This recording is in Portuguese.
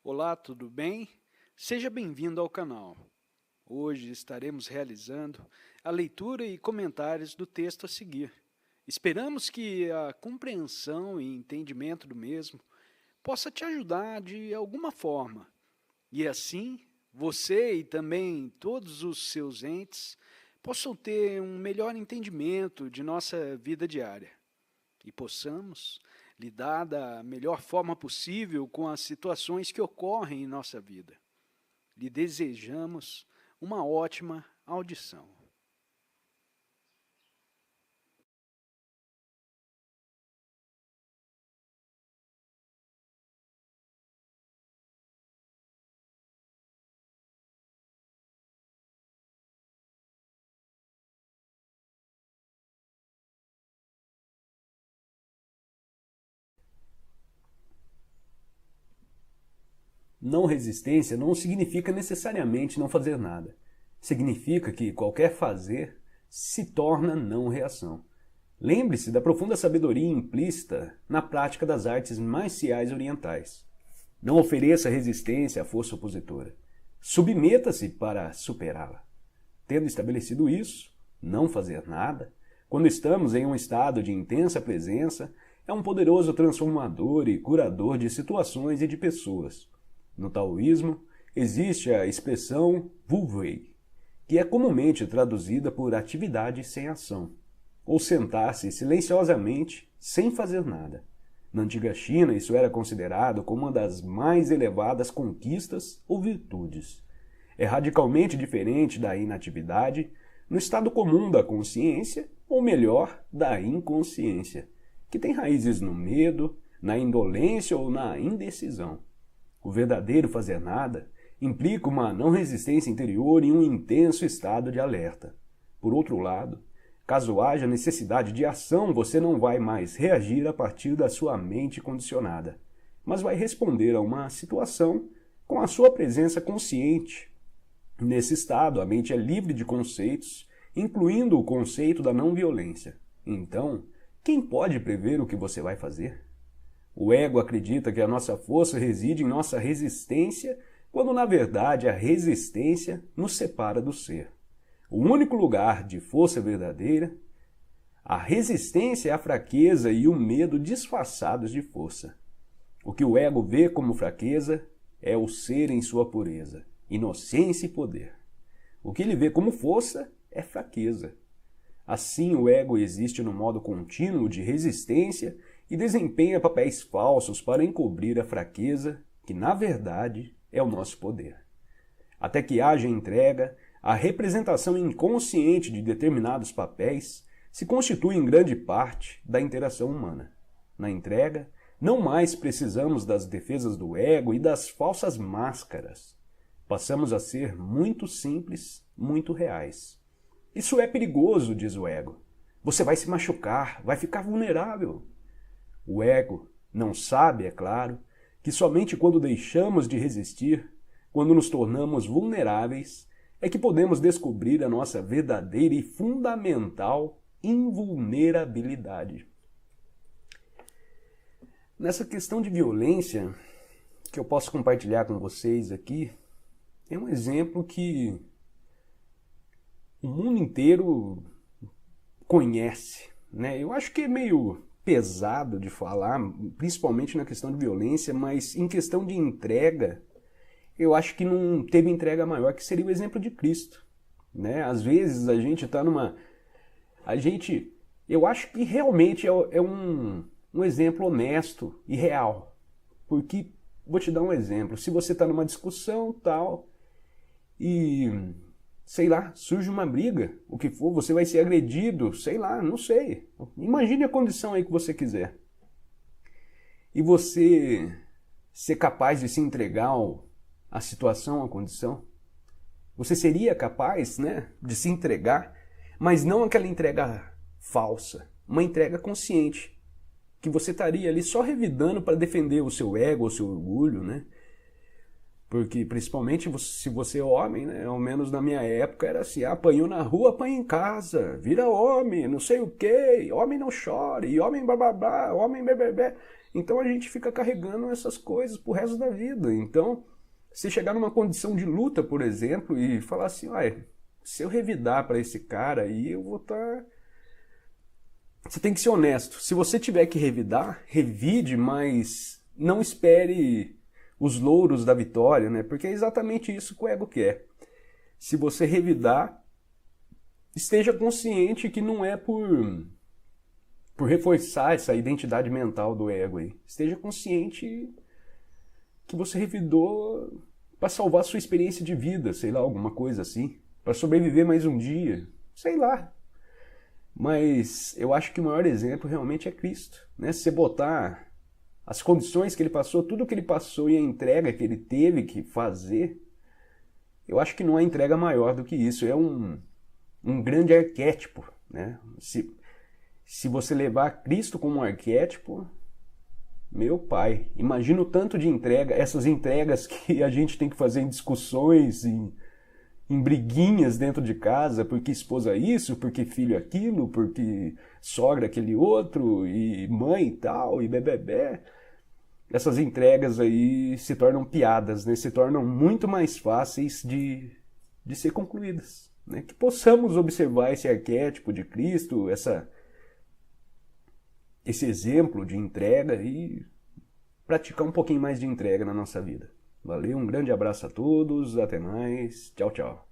Olá, tudo bem? Seja bem-vindo ao canal. Hoje estaremos realizando a leitura e comentários do texto a seguir. Esperamos que a compreensão e entendimento do mesmo possa te ajudar de alguma forma, e assim você e também todos os seus entes possam ter um melhor entendimento de nossa vida diária e possamos lidar da melhor forma possível com as situações que ocorrem em nossa vida. Lhe desejamos uma ótima audição. Não resistência não significa necessariamente não fazer nada. Significa que qualquer fazer se torna não reação. Lembre-se da profunda sabedoria implícita na prática das artes marciais orientais. Não ofereça resistência à força opositora. Submeta-se para superá-la. Tendo estabelecido isso, não fazer nada, quando estamos em um estado de intensa presença, é um poderoso transformador e curador de situações e de pessoas. No taoísmo, existe a expressão Wu Wei, que é comumente traduzida por atividade sem ação, ou sentar-se silenciosamente sem fazer nada. Na antiga China, isso era considerado como uma das mais elevadas conquistas ou virtudes. É radicalmente diferente da inatividade no estado comum da consciência, ou melhor, da inconsciência, que tem raízes no medo, na indolência ou na indecisão. O verdadeiro fazer nada implica uma não resistência interior e um intenso estado de alerta. Por outro lado, caso haja necessidade de ação, você não vai mais reagir a partir da sua mente condicionada, mas vai responder a uma situação com a sua presença consciente. Nesse estado, a mente é livre de conceitos, incluindo o conceito da não violência. Então, quem pode prever o que você vai fazer? O ego acredita que a nossa força reside em nossa resistência, quando na verdade a resistência nos separa do ser. O único lugar de força verdadeira, a resistência é a fraqueza e o medo disfarçados de força. O que o ego vê como fraqueza é o ser em sua pureza, inocência e poder. O que ele vê como força é fraqueza. Assim, o ego existe no modo contínuo de resistência e desempenha papéis falsos para encobrir a fraqueza, que na verdade é o nosso poder. Até que haja entrega, a representação inconsciente de determinados papéis se constitui em grande parte da interação humana. Na entrega, não mais precisamos das defesas do ego e das falsas máscaras. Passamos a ser muito simples, muito reais. Isso é perigoso, diz o ego. Você vai se machucar, vai ficar vulnerável. O ego não sabe, é claro, que somente quando deixamos de resistir, quando nos tornamos vulneráveis, é que podemos descobrir a nossa verdadeira e fundamental invulnerabilidade. Nessa questão de violência, que eu posso compartilhar com vocês aqui, é um exemplo que o mundo inteiro conhece, né? Eu acho que é meio pesado de falar, principalmente na questão de violência, mas em questão de entrega, eu acho que não teve entrega maior, que seria o exemplo de Cristo, né? Às vezes a gente está numa... Eu acho que realmente é um exemplo honesto e real, porque, vou te dar um exemplo, se você está numa discussão tal, e... sei lá, surge uma briga, o que for, você vai ser agredido, sei lá, não sei. Imagine a condição aí que você quiser. E você ser capaz de se entregar à situação, à condição. Você seria capaz, né, de se entregar, mas não aquela entrega falsa, uma entrega consciente, que você estaria ali só revidando para defender o seu ego, o seu orgulho, né? Porque, principalmente, se você é homem, né? Ao menos na minha época, era assim, apanhou na rua, apanha em casa, vira homem, não sei o quê, homem não chore, homem bababá, homem bebê. Então a gente fica carregando essas coisas pro resto da vida. Então, se chegar numa condição de luta, por exemplo, e falar assim, se eu revidar para esse cara aí, eu vou estar... Você tem que ser honesto. Se você tiver que revidar, revide, mas não espere os louros da vitória, né? Porque é exatamente isso que o ego quer. Se você revidar, esteja consciente que não é por reforçar essa identidade mental do ego aí. Esteja consciente que você revidou para salvar sua experiência de vida, sei lá, alguma coisa assim. Para sobreviver mais um dia, sei lá. Mas eu acho que o maior exemplo realmente é Cristo, né? Se você botar as condições que ele passou, tudo que ele passou e a entrega que ele teve que fazer, eu acho que não há entrega maior do que isso. É um grande arquétipo, né? Se você levar Cristo como um arquétipo, meu pai, imagina o tanto de entrega, essas entregas que a gente tem que fazer em discussões, em briguinhas dentro de casa, porque esposa isso, porque filho aquilo, porque sogra aquele outro, e mãe e tal, e bebê. Essas entregas aí se tornam piadas, né? Se tornam muito mais fáceis de ser concluídas, né? Que possamos observar esse arquétipo de Cristo, esse exemplo de entrega e praticar um pouquinho mais de entrega na nossa vida. Valeu, um grande abraço a todos, até mais, tchau, tchau.